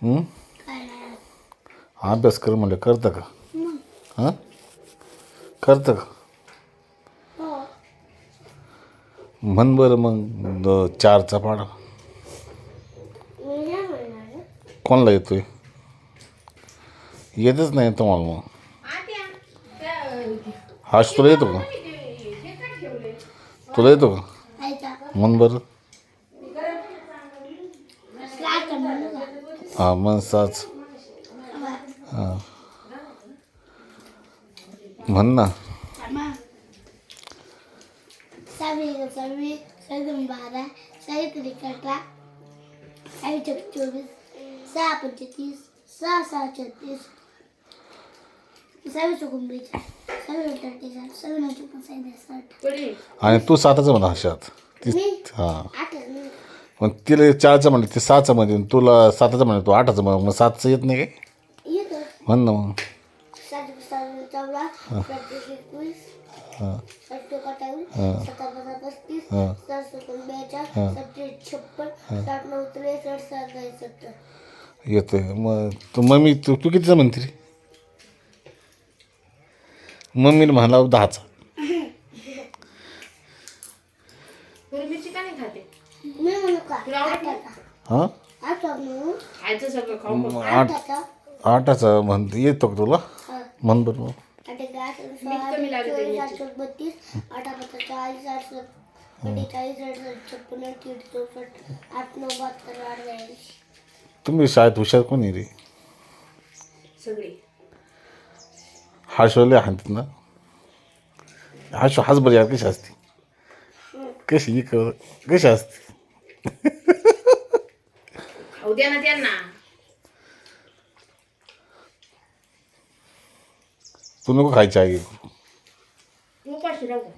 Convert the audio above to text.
हं? अभ्यास कर म्हणलं करतं का? हां करतं का? म्हण बरं मग 4चा पाढा कोणाला येतोय? येतच नाही तुम्हाला मग. हाश तुला येतो का? तुला येतो का? म्हण बरं. हां मन 6. हां म्हण ना. 6 7 12 6 त्रिक 18 6 चौक 24 6 पंचे 30 6 6 36 6 चौक 42 6 38 6 चौक 60. आणि तू 7चं म्हणा हर्षात ती. हां पण तिला 4चं म्हणलं ते 6चं मध्ये तुला 7चं म्हणलं तू 8चं म्हण मग 7चं येत नाही काय? येतं म्हण ना मग. 7 14 21 हां 7 28 हां 7 35 हां 7 42 हां 7 56 7 9 63 7 70. येतोय मग तू मम्मी तू कितीचं म्हणते रे? मम्मीने म्हणाला 10चा. मी म्हणू का हां 8चा म्हणते येतो का तुला? म्हण बरं मग. 8 8 32 8 40 8 48 56 64 8 9 72 48. तुम्ही शाळेत हुशार कोणी रे? सगळे हाशवाले हाणतात ना. हाच बरं यार कशी असते कशी कशी असते. खाऊ द्या ना त्यांना. तू नको खायची आई. उपाशी राहू.